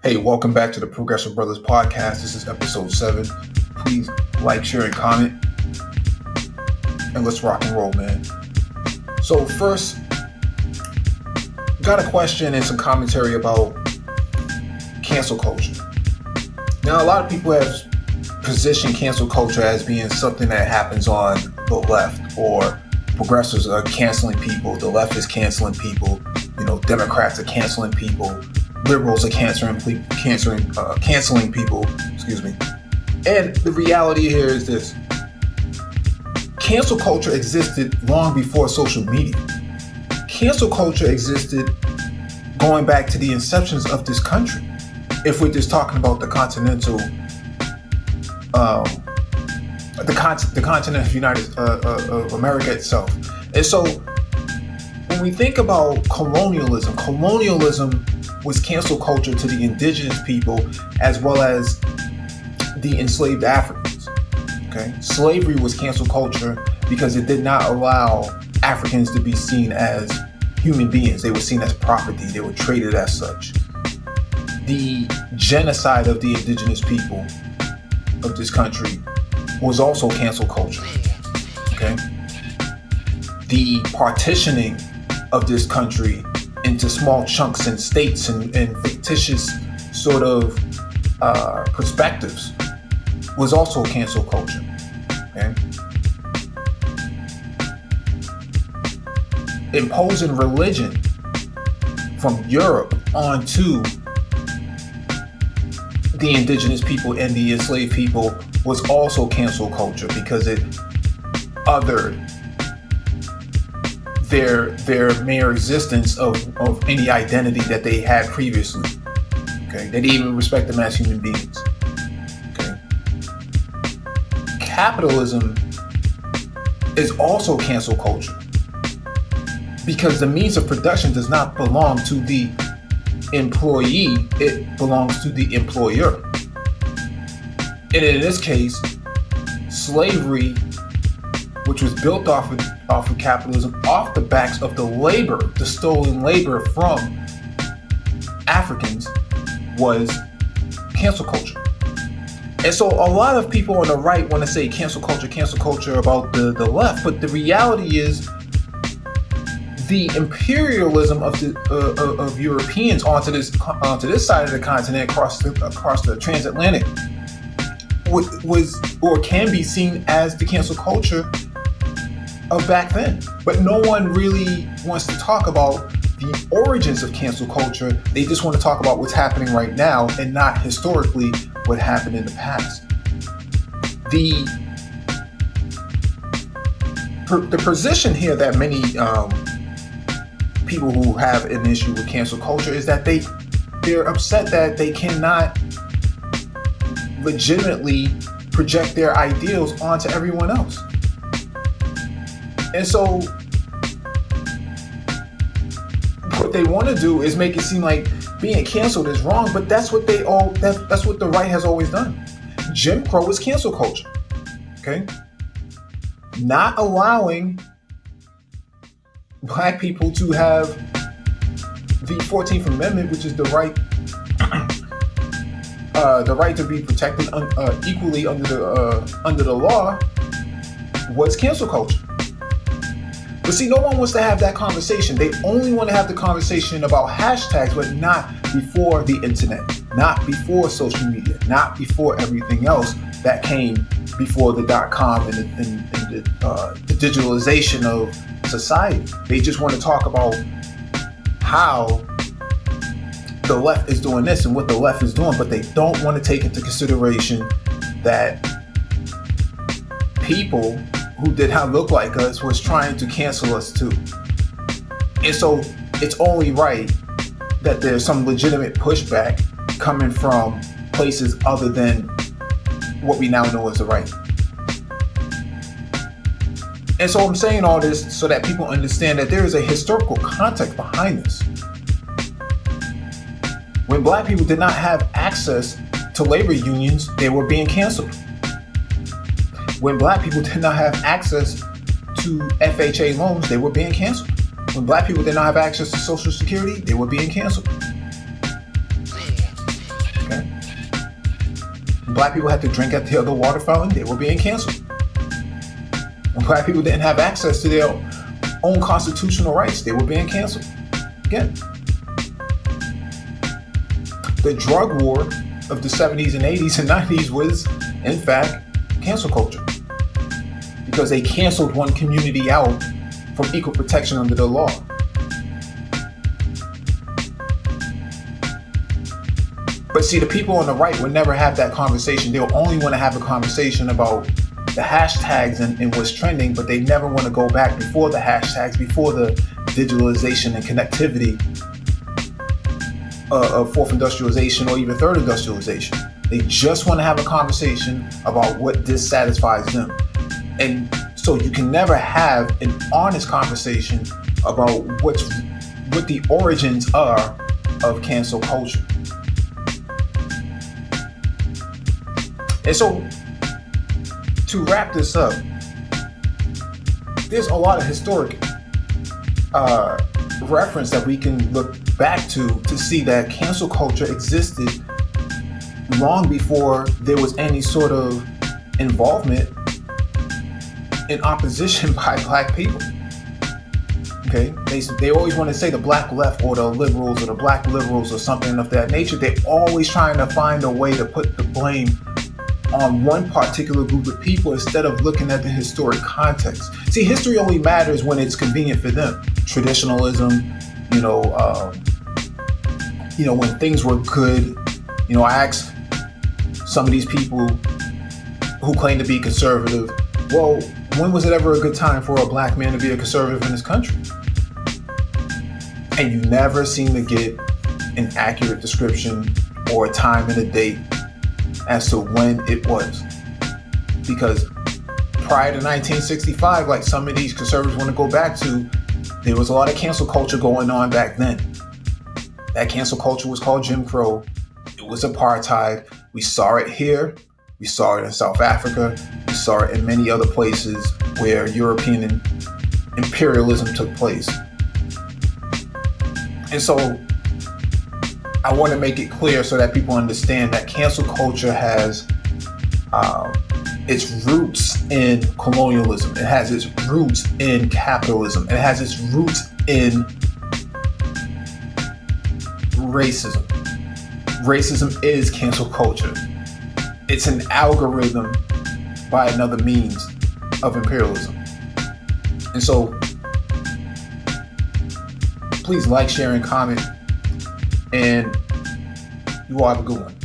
Hey, welcome back to the Progressive Brothers podcast. This is episode 7. Please like, share, and comment. And let's rock and roll, man. So first, got a question and some commentary about cancel culture. Now, a lot of people have positioned cancel culture as being something that happens on the left, or progressives are canceling people, the left is canceling people, Democrats are canceling people, liberals are canceling people, And the reality here is this. Cancel culture existed long before social media. Cancel culture existed going back to the inceptions of this country. If we're just talking about the continent of America itself. And so when we think about colonialism was cancel culture to the indigenous people as well as the enslaved Africans. Okay, slavery was cancel culture because it did not allow Africans to be seen as human beings. They were seen as property. They were treated as such. The genocide of the indigenous people of this country was also cancel culture. Okay, the partitioning of this country into small chunks and states and fictitious sort of perspectives was also cancel culture. Okay? Imposing religion from Europe onto the indigenous people and the enslaved people was also cancel culture because it othered their mere existence of any identity that they had previously. Okay, they didn't even respect them as human beings. Okay, capitalism is also cancel culture because the means of production does not belong to the employee; it belongs to the employer. And in this case, slavery, which was built off of capitalism, off the backs of the stolen labor from Africans, was cancel culture. And so a lot of people on the right want to say cancel culture about the left, but the reality is the imperialism of Europeans onto this side of the continent, across the transatlantic, was or can be seen as the cancel culture of back then. But no one really wants to talk about the origins of cancel culture. They just want to talk about what's happening right now and not historically what happened in the past. The position here that many people who have an issue with cancel culture is that they're upset that they cannot legitimately project their ideals onto everyone else. And so what they want to do is make it seem like being canceled is wrong, but that's what that's what the right has always done. Jim Crow is cancel culture. Okay? Not allowing Black people to have the 14th Amendment, which is the right to be protected equally under the law, was cancel culture. But see, no one wants to have that conversation. They only want to have the conversation about hashtags, but not before the internet, not before social media, not before everything else that came before the .com and the digitalization of society. They just want to talk about how the left is doing this and what the left is doing, but they don't want to take into consideration that people who did not look like us was trying to cancel us too. And so it's only right that there's some legitimate pushback coming from places other than what we now know as the right. And so I'm saying all this so that people understand that there is a historical context behind this. When Black people did not have access to labor unions, they were being canceled. When Black people did not have access to FHA loans, they were being canceled. When Black people did not have access to Social Security, they were being canceled. black people had to drink at the other water fountain, they were being canceled. When black people didn't have access to their own constitutional rights, they were being canceled. Again, the drug war of the 70s and 80s and 90s was, in fact, cancel culture. Because they canceled one community out from equal protection under the law. But see, the people on the right would never have that conversation. They'll only want to have a conversation about the hashtags and what's trending, but they never want to go back before the hashtags, before the digitalization and connectivity of fourth industrialization or even third industrialization. They just want to have a conversation about what dissatisfies them. And so you can never have an honest conversation about what the origins are of cancel culture. And so, to wrap this up, there's a lot of historic reference that we can look back to see that cancel culture existed long before there was any sort of involvement in opposition by black people. Okay, they always want to say the black left or the liberals or the black liberals or something of that nature. They're always trying to find a way to put the blame on one particular group of people instead of looking at the historic context. See, history only matters when it's convenient for them. Traditionalism, when things were good. I asked some of these people who claim to be conservative, well, when was it ever a good time for a black man to be a conservative in this country? And you never seem to get an accurate description or a time and a date as to when it was. Because prior to 1965, like some of these conservatives want to go back to, there was a lot of cancel culture going on back then. That cancel culture was called Jim Crow. It was apartheid. We saw it here. We saw it in South Africa. We saw it in many other places where European imperialism took place. And so I want to make it clear so that people understand that cancel culture has its roots in colonialism. It has its roots in capitalism. It has its roots in racism. Racism is cancel culture. It's an algorithm by another means of imperialism. And so please like, share, and comment. And you all have a good one.